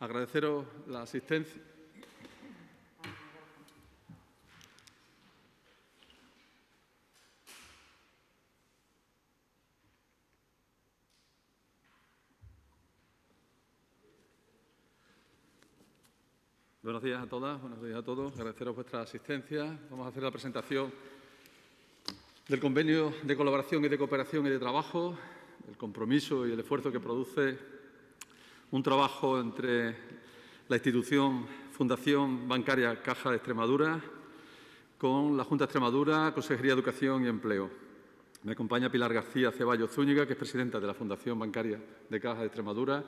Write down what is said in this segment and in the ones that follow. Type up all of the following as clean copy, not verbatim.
Agradeceros la asistencia. Buenos días a todas, buenos días a todos. Agradeceros vuestra asistencia. Vamos a hacer la presentación del Convenio de Colaboración y de Cooperación y de Trabajo, el compromiso y el esfuerzo que produce un trabajo entre la institución Fundación Bancaria Caja de Extremadura con la Junta de Extremadura, Consejería de Educación y Empleo. Me acompaña Pilar García Ceballos Zúñiga, que es presidenta de la Fundación Bancaria de Caja de Extremadura,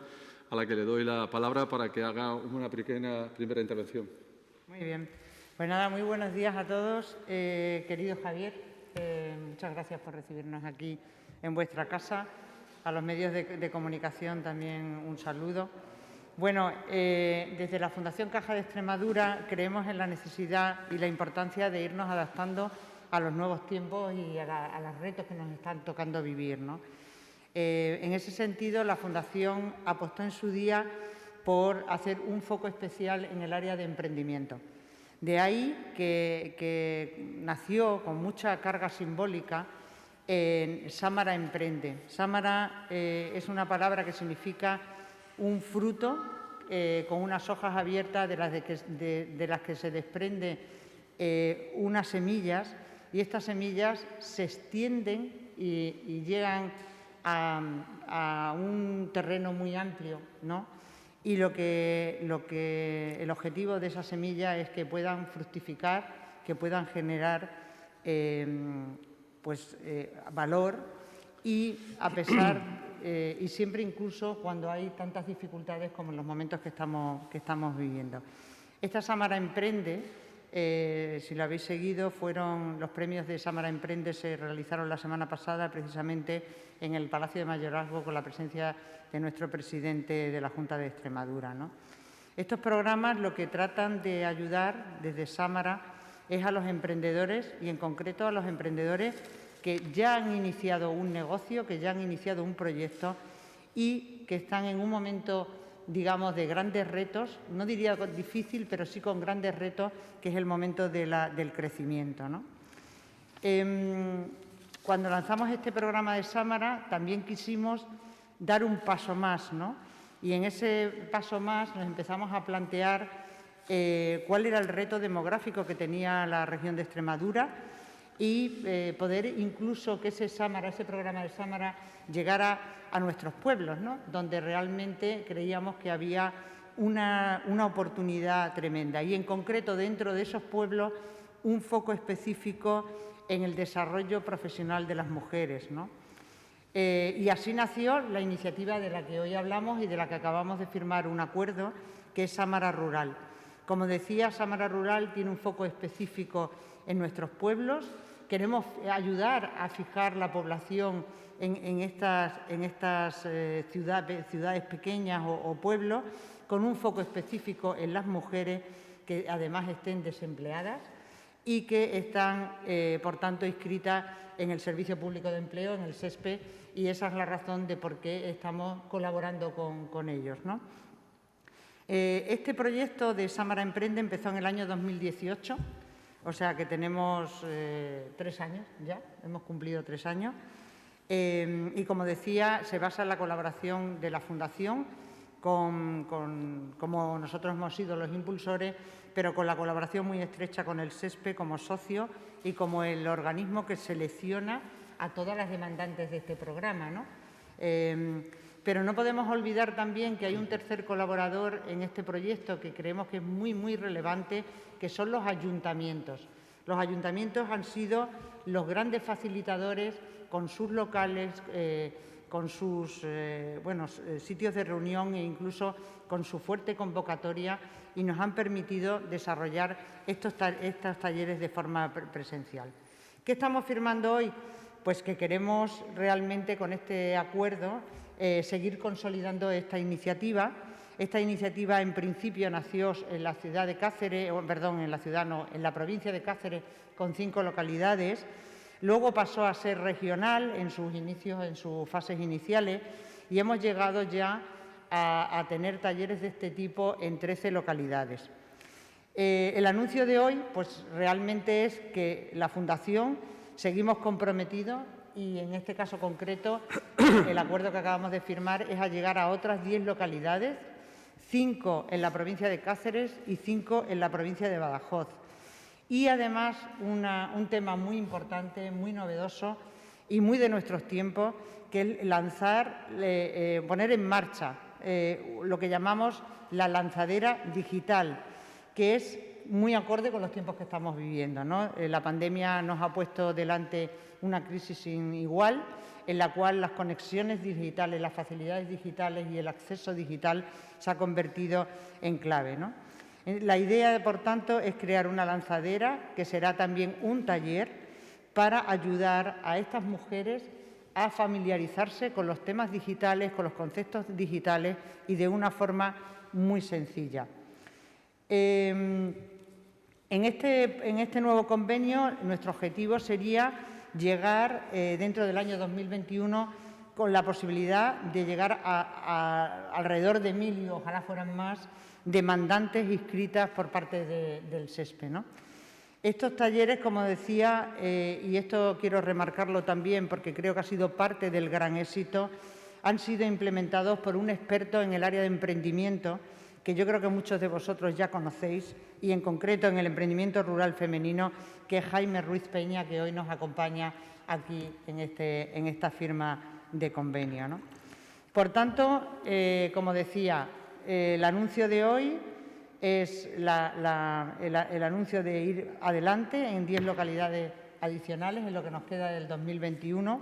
a la que le doy la palabra para que haga una primera intervención. Muy bien. Pues nada, muy buenos días a todos. Querido Javier, muchas gracias por recibirnos aquí en vuestra casa. A los medios de comunicación también un saludo. Bueno, desde la Fundación Caja de Extremadura creemos en la necesidad y la importancia de irnos adaptando a los nuevos tiempos y a los retos que nos están tocando vivir, ¿no? En ese sentido, la Fundación apostó en su día por hacer un foco especial en el área de emprendimiento. De ahí que nació con mucha carga simbólica Sámara Emprende. Sámara es una palabra que significa un fruto con unas hojas abiertas de las que se desprende unas semillas, y estas semillas se extienden y llegan a un terreno muy amplio, ¿no? Y el objetivo de esa semilla es que puedan fructificar, que puedan generar valor, y a pesar y siempre, incluso cuando hay tantas dificultades como en los momentos que estamos viviendo. Esta Sámara Emprende, si lo habéis seguido, fueron los premios de Sámara Emprende, se realizaron la semana pasada precisamente en el Palacio de Mayorazgo con la presencia de nuestro presidente de la Junta de Extremadura, ¿no? Estos programas lo que tratan de ayudar desde Sámara es a los emprendedores, y en concreto a los emprendedores que ya han iniciado un negocio, que ya han iniciado un proyecto y que están en un momento, digamos, de grandes retos, no diría difícil, pero sí con grandes retos, que es el momento del crecimiento, ¿no? Cuando lanzamos este programa de Sámara también quisimos dar un paso más, ¿no? Y en ese paso más nos empezamos a plantear cuál era el reto demográfico que tenía la región de Extremadura y poder incluso que ese programa de Sámara llegara a nuestros pueblos, ¿no? Donde realmente creíamos que había una oportunidad tremenda. Y en concreto, dentro de esos pueblos, un foco específico en el desarrollo profesional de las mujeres, ¿no? Y así nació la iniciativa de la que hoy hablamos y de la que acabamos de firmar un acuerdo, que es Sámara Rural. Como decía, Sámara Rural tiene un foco específico en nuestros pueblos. Queremos ayudar a fijar la población en estas ciudades pequeñas o pueblos, con un foco específico en las mujeres que además estén desempleadas y que están, por tanto, inscritas en el Servicio Público de Empleo, en el SESPE, y esa es la razón de por qué estamos colaborando con ellos, ¿no? Este proyecto de Sámara Emprende empezó en el año 2018, o sea que tenemos 3 años ya, hemos cumplido 3 años. Y como decía, se basa en la colaboración de la Fundación, como nosotros hemos sido los impulsores, pero con la colaboración muy estrecha con el SESPE como socio y como el organismo que selecciona a todas las demandantes de este programa, ¿no? Pero no podemos olvidar también que hay un tercer colaborador en este proyecto que creemos que es muy, muy relevante, que son los ayuntamientos. Los ayuntamientos han sido los grandes facilitadores con sus locales, con sus sitios de reunión e incluso con su fuerte convocatoria, y nos han permitido desarrollar estos talleres de forma presencial. ¿Qué estamos firmando hoy? Pues que queremos realmente con este acuerdo seguir consolidando esta iniciativa. Esta iniciativa en principio nació en la ciudad de Cáceres, en la provincia de Cáceres, con 5 localidades. Luego pasó a ser regional en sus inicios, en sus fases iniciales, y hemos llegado ya a tener talleres de este tipo en 13 localidades. El anuncio de hoy, pues realmente es que la Fundación seguimos comprometidos y en este caso concreto el acuerdo que acabamos de firmar es a llegar a otras 10 localidades, 5 en la provincia de Cáceres y 5 en la provincia de Badajoz. Y además un tema muy importante, muy novedoso y muy de nuestros tiempos, que es lanzar, poner en marcha lo que llamamos la lanzadera digital, que es muy acorde con los tiempos que estamos viviendo, ¿no? La pandemia nos ha puesto delante una crisis sin igual, en la cual las conexiones digitales, las facilidades digitales y el acceso digital se ha convertido en clave, ¿no? La idea, por tanto, es crear una lanzadera que será también un taller para ayudar a estas mujeres a familiarizarse con los temas digitales, con los conceptos digitales y de una forma muy sencilla. En este nuevo convenio, nuestro objetivo sería llegar dentro del año 2021 con la posibilidad de llegar a alrededor de 1000 y ojalá fueran más demandantes inscritas por parte del SESPE, ¿no? Estos talleres, como decía, y esto quiero remarcarlo también porque creo que ha sido parte del gran éxito, han sido implementados por un experto en el área de emprendimiento que yo creo que muchos de vosotros ya conocéis y en concreto en el emprendimiento rural femenino, que es Jaime Ruiz Peña, que hoy nos acompaña aquí en esta firma de convenio, ¿no? Por tanto, como decía, el anuncio de hoy es el anuncio de ir adelante en 10 localidades adicionales en lo que nos queda del 2021,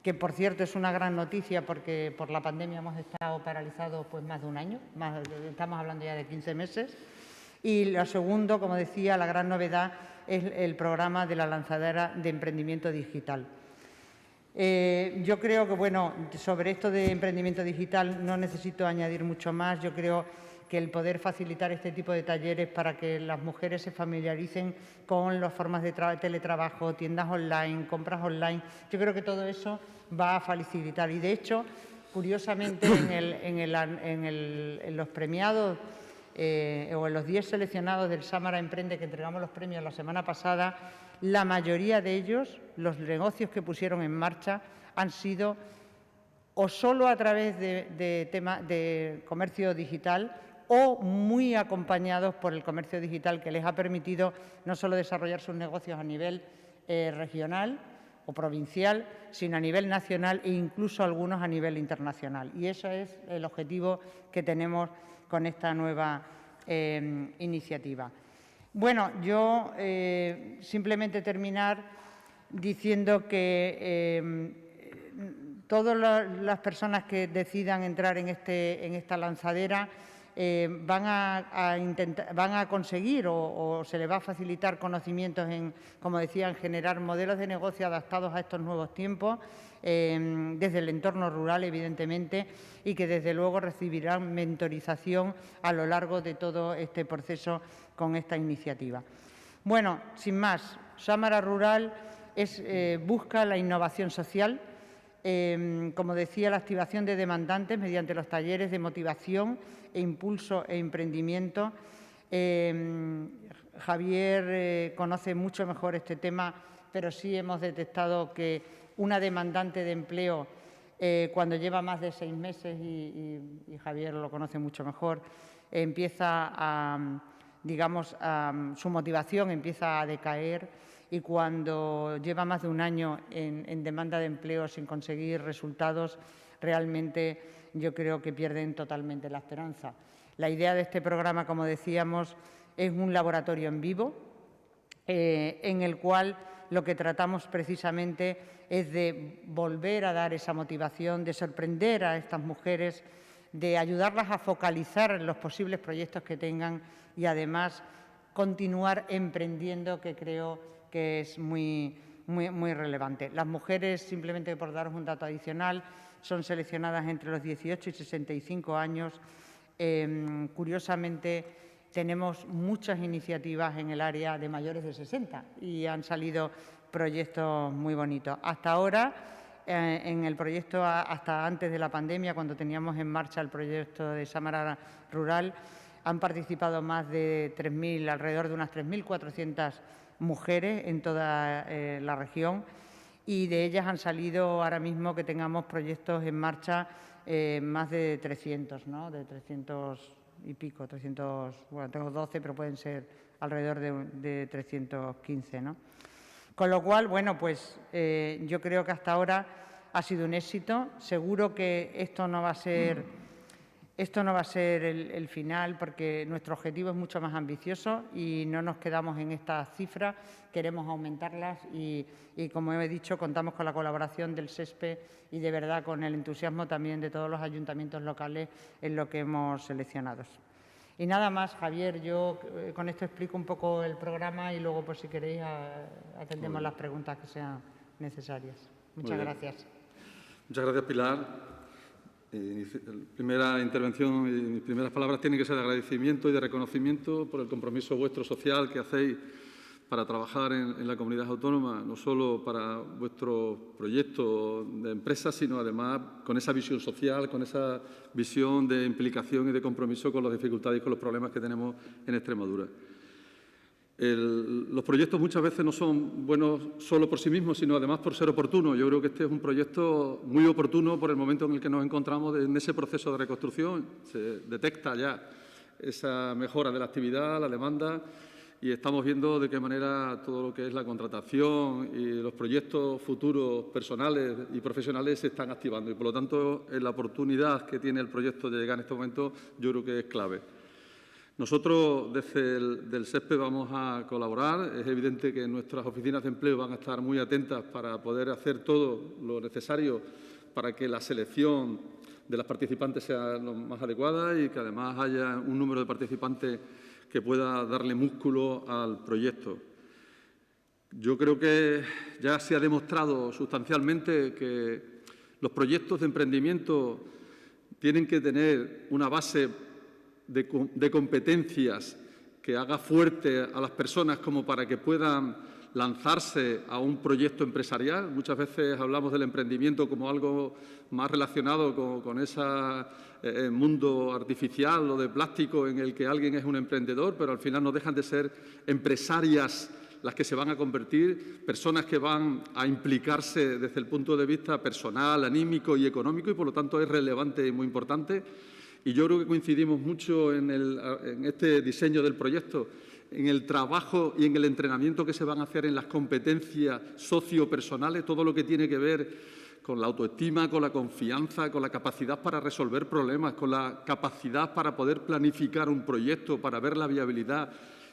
que por cierto es una gran noticia porque por la pandemia hemos estado paralizados pues más de un año, estamos hablando ya de 15 meses. Y lo segundo, como decía, la gran novedad es el programa de la lanzadera de emprendimiento digital. Yo creo que, bueno, sobre esto de emprendimiento digital no necesito añadir mucho más. Yo creo que el poder facilitar este tipo de talleres para que las mujeres se familiaricen con las formas de teletrabajo, tiendas online, compras online, yo creo que todo eso va a facilitar. Y, de hecho, curiosamente, en los premiados o en los 10 seleccionados del Sámara Emprende, que entregamos los premios la semana pasada, la mayoría de ellos, los negocios que pusieron en marcha, han sido o solo a través de comercio digital o muy acompañados por el comercio digital, que les ha permitido no solo desarrollar sus negocios a nivel regional o provincial, sino a nivel nacional e incluso algunos a nivel internacional. Y ese es el objetivo que tenemos con esta nueva iniciativa. Bueno, yo simplemente terminar diciendo que todas las personas que decidan entrar en esta lanzadera van a conseguir o se les va a facilitar conocimientos en, como decía, en generar modelos de negocio adaptados a estos nuevos tiempos, desde el entorno rural, evidentemente, y que desde luego recibirán mentorización a lo largo de todo este proceso con esta iniciativa. Bueno, sin más, Sámara Rural busca la innovación social, como decía, la activación de demandantes mediante los talleres de motivación e impulso e emprendimiento. Javier conoce mucho mejor este tema, pero sí hemos detectado que una demandante de empleo, cuando lleva más de 6 meses, y Javier lo conoce mucho mejor, su motivación empieza a decaer, y cuando lleva más de un año en demanda de empleo sin conseguir resultados, realmente yo creo que pierden totalmente la esperanza. La idea de este programa, como decíamos, es un laboratorio en vivo, en el cual lo que tratamos precisamente es de volver a dar esa motivación, de sorprender a estas mujeres, de ayudarlas a focalizar los posibles proyectos que tengan y, además, continuar emprendiendo, que creo que es muy relevante. Las mujeres, simplemente por daros un dato adicional, son seleccionadas entre los 18 y 65 años. Curiosamente, tenemos muchas iniciativas en el área de mayores de 60 y han salido proyectos muy bonitos. Hasta ahora, en el proyecto hasta antes de la pandemia, cuando teníamos en marcha el proyecto de Sámara Rural, han participado más de 3.000, alrededor de unas 3.400 mujeres en toda la región, y de ellas han salido ahora mismo que tengamos proyectos en marcha más de 300, ¿no? De 300 y pico, 300, bueno, tengo 12, pero pueden ser alrededor de 315, ¿no? Con lo cual, bueno, pues yo creo que hasta ahora ha sido un éxito. Seguro que esto no va a ser el final, porque nuestro objetivo es mucho más ambicioso y no nos quedamos en estas cifras, queremos aumentarlas y, como he dicho, contamos con la colaboración del SESPE y, de verdad, con el entusiasmo también de todos los ayuntamientos locales en lo que hemos seleccionado. Y nada más, Javier, yo con esto explico un poco el programa y luego, pues, si queréis, atendemos las preguntas que sean necesarias. Muchas gracias. Muchas gracias, Pilar. Mi primera intervención y mis primeras palabras tienen que ser de agradecimiento y de reconocimiento por el compromiso vuestro social que hacéis para trabajar en la comunidad autónoma, no solo para vuestro proyecto de empresa, sino además con esa visión social, con esa visión de implicación y de compromiso con las dificultades y con los problemas que tenemos en Extremadura. Los proyectos muchas veces no son buenos solo por sí mismos, sino además por ser oportunos. Yo creo que este es un proyecto muy oportuno por el momento en el que nos encontramos en ese proceso de reconstrucción. Se detecta ya esa mejora de la actividad, la demanda, y estamos viendo de qué manera todo lo que es la contratación y los proyectos futuros personales y profesionales se están activando. Y, por lo tanto, la oportunidad que tiene el proyecto de llegar en este momento yo creo que es clave. Nosotros, desde el SESPE, vamos a colaborar. Es evidente que nuestras oficinas de empleo van a estar muy atentas para poder hacer todo lo necesario para que la selección de las participantes sea lo más adecuada y que además haya un número de participantes que pueda darle músculo al proyecto. Yo creo que ya se ha demostrado sustancialmente que los proyectos de emprendimiento tienen que tener una base de competencias que haga fuerte a las personas como para que puedan lanzarse a un proyecto empresarial. Muchas veces hablamos del emprendimiento como algo más relacionado con ese mundo artificial o de plástico en el que alguien es un emprendedor, pero al final no dejan de ser empresarias las que se van a convertir, personas que van a implicarse desde el punto de vista personal, anímico y económico, y por lo tanto es relevante y muy importante. Y yo creo que coincidimos mucho en este diseño del proyecto, en el trabajo y en el entrenamiento que se van a hacer en las competencias sociopersonales, todo lo que tiene que ver con la autoestima, con la confianza, con la capacidad para resolver problemas, con la capacidad para poder planificar un proyecto, para ver la viabilidad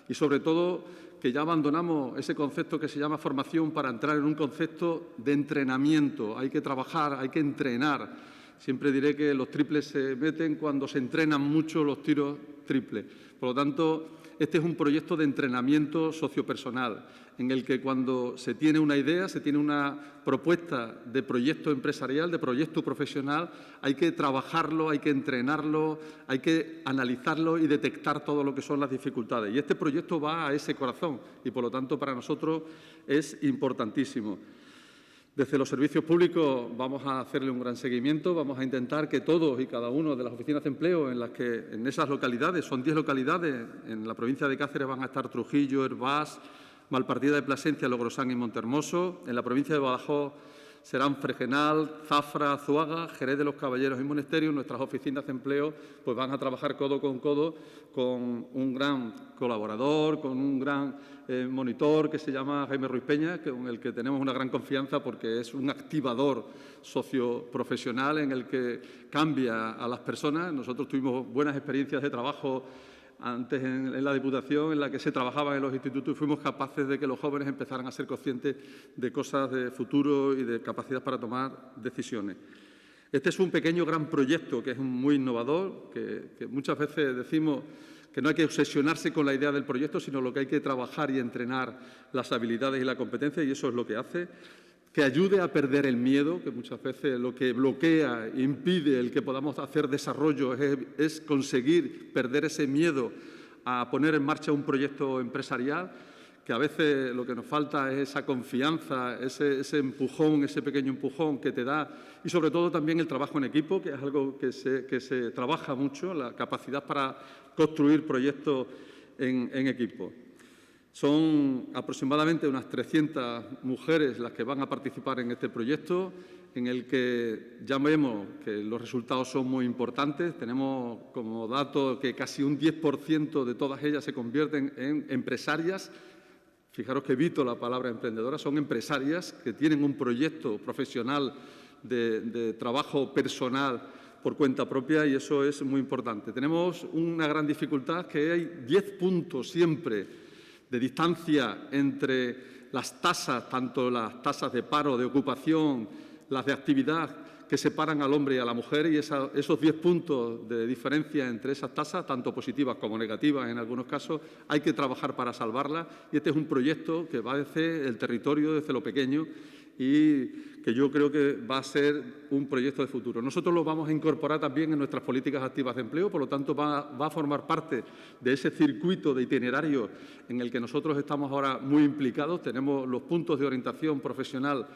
y, sobre todo, que ya abandonamos ese concepto que se llama formación para entrar en un concepto de entrenamiento. Hay que trabajar, hay que entrenar. Siempre diré que los triples se meten cuando se entrenan mucho los tiros triples. Por lo tanto, este es un proyecto de entrenamiento sociopersonal, en el que cuando se tiene una idea, se tiene una propuesta de proyecto empresarial, de proyecto profesional, hay que trabajarlo, hay que entrenarlo, hay que analizarlo y detectar todo lo que son las dificultades. Y este proyecto va a ese corazón y, por lo tanto, para nosotros es importantísimo. Desde los servicios públicos vamos a hacerle un gran seguimiento, vamos a intentar que todos y cada uno de las oficinas de empleo en esas localidades, son 10 localidades, en la provincia de Cáceres van a estar Trujillo, Hervás, Malpartida de Plasencia, Logrosán y Montehermoso, en la provincia de Badajoz serán Fregenal, Zafra, Azuaga, Jerez de los Caballeros y Monasterios. Nuestras oficinas de empleo pues van a trabajar codo con un gran colaborador, con un gran monitor que se llama Jaime Ruiz Peña, con el que tenemos una gran confianza porque es un activador socioprofesional en el que cambia a las personas. Nosotros tuvimos buenas experiencias de trabajo antes en la Diputación, en la que se trabajaba en los institutos, y fuimos capaces de que los jóvenes empezaran a ser conscientes de cosas de futuro y de capacidad para tomar decisiones. Este es un pequeño gran proyecto que es muy innovador, que muchas veces decimos que no hay que obsesionarse con la idea del proyecto, sino lo que hay que trabajar y entrenar las habilidades y la competencia, y eso es lo que hace. Que ayude a perder el miedo, que muchas veces lo que bloquea e impide el que podamos hacer desarrollo es conseguir perder ese miedo a poner en marcha un proyecto empresarial, que a veces lo que nos falta es esa confianza, ese empujón, ese pequeño empujón que te da, y sobre todo también el trabajo en equipo, que es algo que se trabaja mucho, la capacidad para construir proyectos en equipo. Son aproximadamente unas 300 mujeres las que van a participar en este proyecto, en el que ya vemos que los resultados son muy importantes. Tenemos como dato que casi un 10% de todas ellas se convierten en empresarias. Fijaros que evito la palabra emprendedora, son empresarias que tienen un proyecto profesional de trabajo personal por cuenta propia, y eso es muy importante. Tenemos una gran dificultad, que hay 10 puntos siempre de distancia entre las tasas, tanto las tasas de paro, de ocupación, las de actividad, que separan al hombre y a la mujer, y esos 10 puntos de diferencia entre esas tasas, tanto positivas como negativas en algunos casos, hay que trabajar para salvarlas, y este es un proyecto que va desde el territorio, desde lo pequeño, y que yo creo que va a ser un proyecto de futuro. Nosotros lo vamos a incorporar también en nuestras políticas activas de empleo, por lo tanto va a formar parte de ese circuito de itinerario en el que nosotros estamos ahora muy implicados. Tenemos los puntos de orientación profesional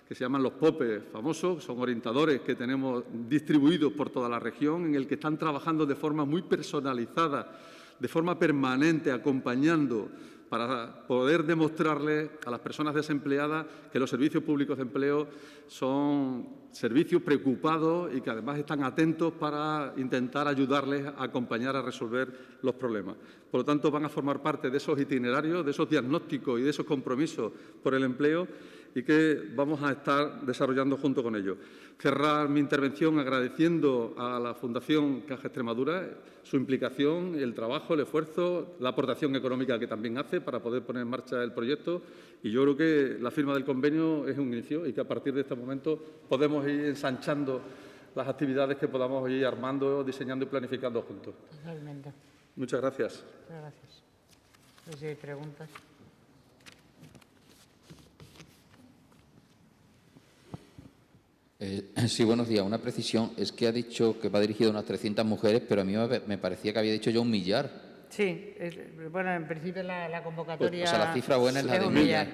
que se llaman los POPE famosos, son orientadores que tenemos distribuidos por toda la región, en el que están trabajando de forma muy personalizada, de forma permanente, acompañando, para poder demostrarles a las personas desempleadas que los servicios públicos de empleo son servicios preocupados y que además están atentos para intentar ayudarles a acompañar a resolver los problemas. Por lo tanto, van a formar parte de esos itinerarios, de esos diagnósticos y de esos compromisos por el empleo, y que vamos a estar desarrollando junto con ellos. Cerrar mi intervención agradeciendo a la Fundación Caja Extremadura su implicación, el trabajo, el esfuerzo, la aportación económica que también hace para poder poner en marcha el proyecto, y yo creo que la firma del convenio es un inicio y que a partir de este momento podemos ir ensanchando las actividades que podamos ir armando, diseñando y planificando juntos. Totalmente. Muchas gracias. Muchas gracias. No sé si hay preguntas. Sí, buenos días. Una precisión. Es que ha dicho que va dirigido a unas 300 mujeres, pero a mí me parecía que había dicho yo 1 millar. Sí, bueno, en principio la convocatoria... O sea, la cifra buena es la de 1 millar.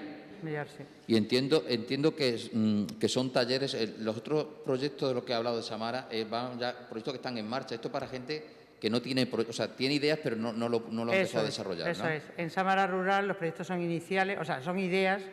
Sí. Y entiendo que son talleres. Los otros proyectos de los que ha hablado de Samara van ya proyectos que están en marcha. Esto para gente que no tiene, o sea, tiene ideas, pero no lo ha empezado a desarrollar. Eso ¿no? es. En Samara Rural los proyectos son iniciales, o sea, son ideas,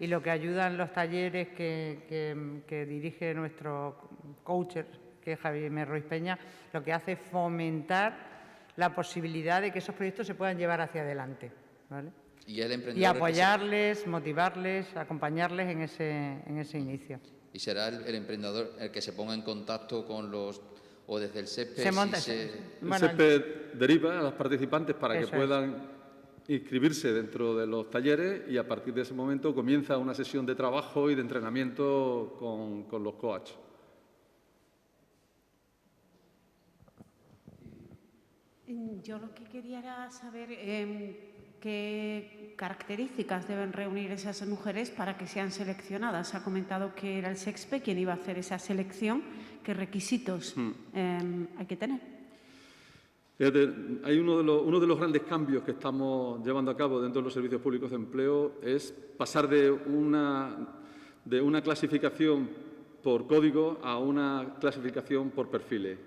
y lo que ayudan los talleres que dirige nuestro coacher, que es Javier Ruiz Peña, lo que hace es fomentar la posibilidad de que esos proyectos se puedan llevar hacia adelante, ¿vale? Y apoyarles, motivarles, acompañarles en ese inicio. Y será el emprendedor el que se ponga en contacto con los... o desde el SEPE... El SEPE deriva a los participantes para que puedan inscribirse dentro de los talleres, y a partir de ese momento comienza una sesión de trabajo y de entrenamiento con los coaches. Yo lo que quería era saber qué características deben reunir esas mujeres para que sean seleccionadas. Ha comentado que era el SEXPE quien iba a hacer esa selección. ¿Qué requisitos hay que tener? Hay uno de los grandes cambios que estamos llevando a cabo dentro de los servicios públicos de empleo es pasar de una clasificación por código a una clasificación por perfiles.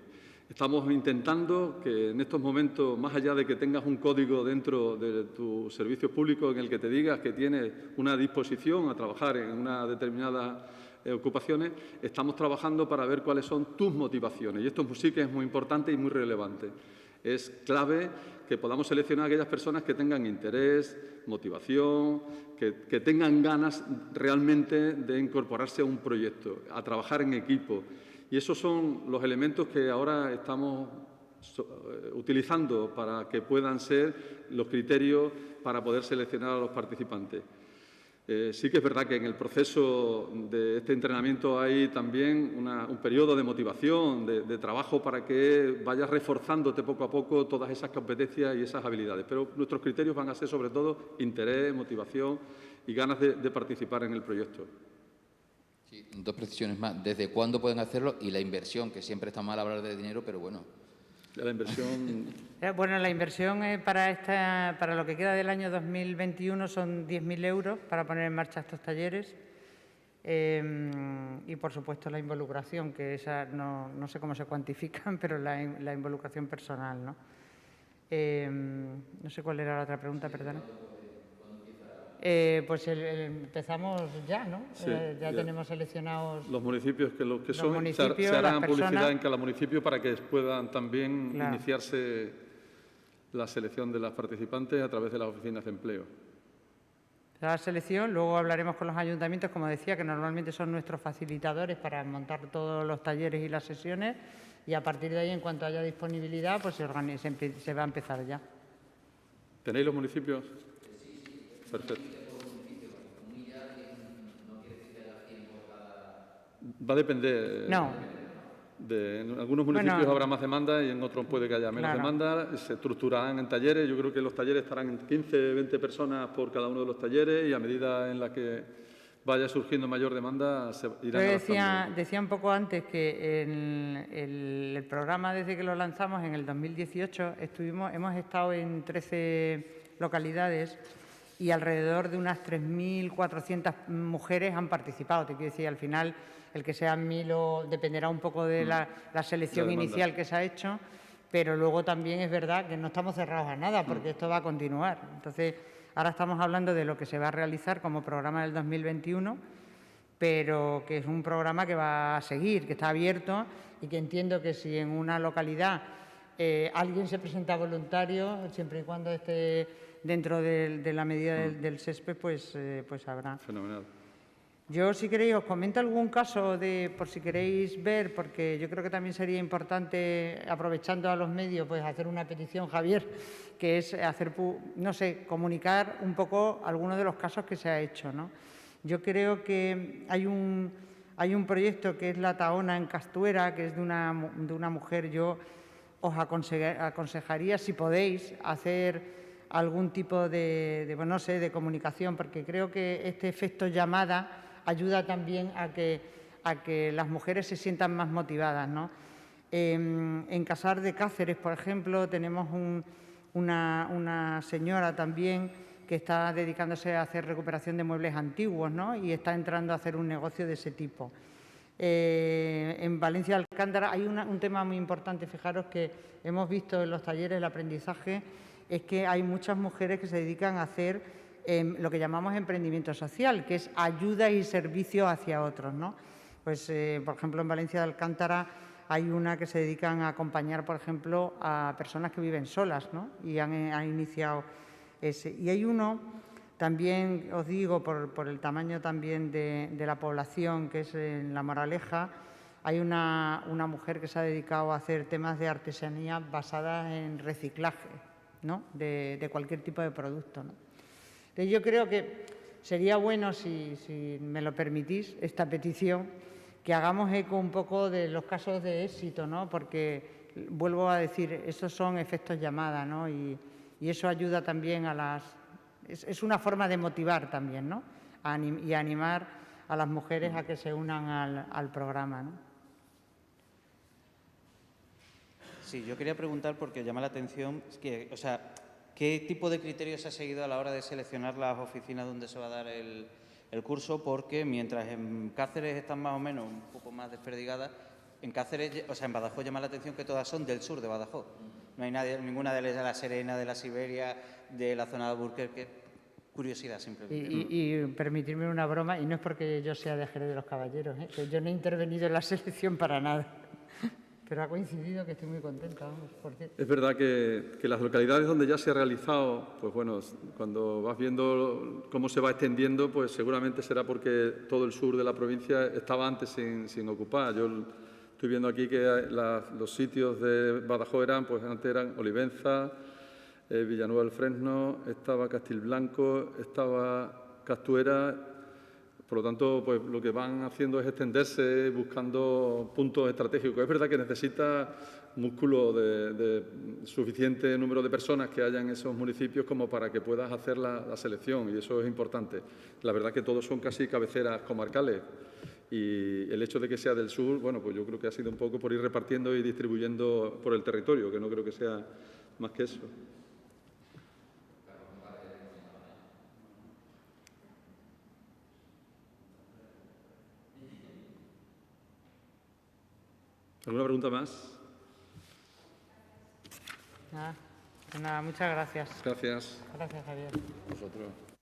Estamos intentando que en estos momentos, más allá de que tengas un código dentro de tu servicio público en el que te digas que tienes una disposición a trabajar en una determinada ocupaciones, estamos trabajando para ver cuáles son tus motivaciones. Y esto sí que es muy importante y muy relevante. Es clave que podamos seleccionar a aquellas personas que tengan interés, motivación, que tengan ganas realmente de incorporarse a un proyecto, a trabajar en equipo. Y esos son los elementos que ahora estamos utilizando para que puedan ser los criterios para poder seleccionar a los participantes. Sí que es verdad que en el proceso de este entrenamiento hay también un periodo de motivación, de trabajo para que vayas reforzándote poco a poco todas esas competencias y esas habilidades. Pero nuestros criterios van a ser sobre todo interés, motivación y ganas de participar en el proyecto. Sí, 2 precisiones más. ¿Desde cuándo pueden hacerlo? Y la inversión, que siempre está mal hablar de dinero, pero bueno. La inversión... Bueno, la inversión para lo que queda del año 2021 son 10.000 euros para poner en marcha estos talleres. Y, por supuesto, la involucración, que esa no sé cómo se cuantifican, pero la involucración personal, ¿no? No sé cuál era la otra pregunta, perdona. Pues empezamos ya, ¿no? Sí, ya tenemos seleccionados los municipios que son, municipios, se harán las publicidad personas. en cada municipio para que puedan también Claro. iniciarse la selección de las participantes a través de las oficinas de empleo. La selección, luego hablaremos con los ayuntamientos, como decía, que normalmente son nuestros facilitadores para montar todos los talleres y las sesiones, y a partir de ahí, en cuanto haya disponibilidad, pues se va a empezar ya. ¿Tenéis los municipios? Perfecto. Va a depender. No. En algunos municipios Bueno, habrá más demanda y en otros puede que haya menos claro. demanda. Se estructurarán en talleres. Yo creo que los talleres estarán en 15, 20 personas por cada uno de los talleres, y a medida en la que vaya surgiendo mayor demanda se irán adaptando. Decía un poco antes que el programa, desde que lo lanzamos en el 2018, hemos estado en 13 localidades y alrededor de unas 3.400 mujeres han participado. Te quiero decir, al final, el que sean 1.000 dependerá un poco de la selección inicial que se ha hecho, pero luego también es verdad que no estamos cerrados a nada, porque esto va a continuar. Entonces, ahora estamos hablando de lo que se va a realizar como programa del 2021, pero que es un programa que va a seguir, que está abierto, y que entiendo que si en una localidad alguien se presenta voluntario, siempre y cuando esté dentro de la medida del SESPE, pues habrá. Fenomenal. Yo, si queréis, os comento algún caso por si queréis ver, porque yo creo que también sería importante, aprovechando a los medios, pues hacer una petición, Javier, que es comunicar un poco algunos de los casos que se ha hecho, ¿no? Yo creo que hay un proyecto que es La Tahona en Castuera, que es de una mujer. Yo os aconsejaría, si podéis, hacer algún tipo de comunicación, porque creo que este efecto llamada ayuda también a que las mujeres se sientan más motivadas, ¿no? En Casar de Cáceres, por ejemplo, tenemos una señora también que está dedicándose a hacer recuperación de muebles antiguos, ¿no? Y está entrando a hacer un negocio de ese tipo. En Valencia de Alcántara hay un tema muy importante. Fijaros que hemos visto en los talleres el aprendizaje, es que hay muchas mujeres que se dedican a hacer lo que llamamos emprendimiento social, que es ayuda y servicio hacia otros, ¿no? Pues, por ejemplo, en Valencia de Alcántara hay una que se dedican a acompañar, por ejemplo, a personas que viven solas, ¿no? Y han iniciado ese. Y hay uno, también os digo, por el tamaño también de la población, que es en La Moraleja, hay una mujer que se ha dedicado a hacer temas de artesanía basadas en reciclaje, ¿no? De cualquier tipo de producto, ¿no? Entonces, yo creo que sería bueno, si me lo permitís, esta petición, que hagamos eco un poco de los casos de éxito, ¿no? Porque, vuelvo a decir, esos son efectos llamada, ¿no? Y eso ayuda también es una forma de motivar también, ¿no? Y animar a las mujeres a que se unan al programa, ¿no? Sí, yo quería preguntar, porque llama la atención, ¿qué tipo de criterios se ha seguido a la hora de seleccionar las oficinas donde se va a dar el curso? Porque mientras en Cáceres están más o menos un poco más desperdigadas, en Cáceres, en Badajoz llama la atención que todas son del sur de Badajoz. No hay ninguna de La Serena, de la Siberia, de la zona de Alburquerque. Curiosidad, simplemente. Y permitirme una broma, y no es porque yo sea de Jerez de los Caballeros, que yo no he intervenido en la selección para nada. Pero ha coincidido, que estoy muy contenta, vamos, por cierto. Es verdad que las localidades donde ya se ha realizado, pues bueno, cuando vas viendo cómo se va extendiendo, pues seguramente será porque todo el sur de la provincia estaba antes sin ocupar. Yo estoy viendo aquí que los sitios de Badajoz antes eran Olivenza, Villanueva del Fresno, estaba Castilblanco, estaba Castuera. Por lo tanto, pues lo que van haciendo es extenderse, buscando puntos estratégicos. Es verdad que necesita músculo de suficiente número de personas que haya en esos municipios como para que puedas hacer la selección, y eso es importante. La verdad que todos son casi cabeceras comarcales Y el hecho de que sea del sur, bueno, pues yo creo que ha sido un poco por ir repartiendo y distribuyendo por el territorio, que no creo que sea más que eso. ¿Alguna pregunta más? Nada, muchas gracias. Gracias. Gracias, Javier. Vosotros.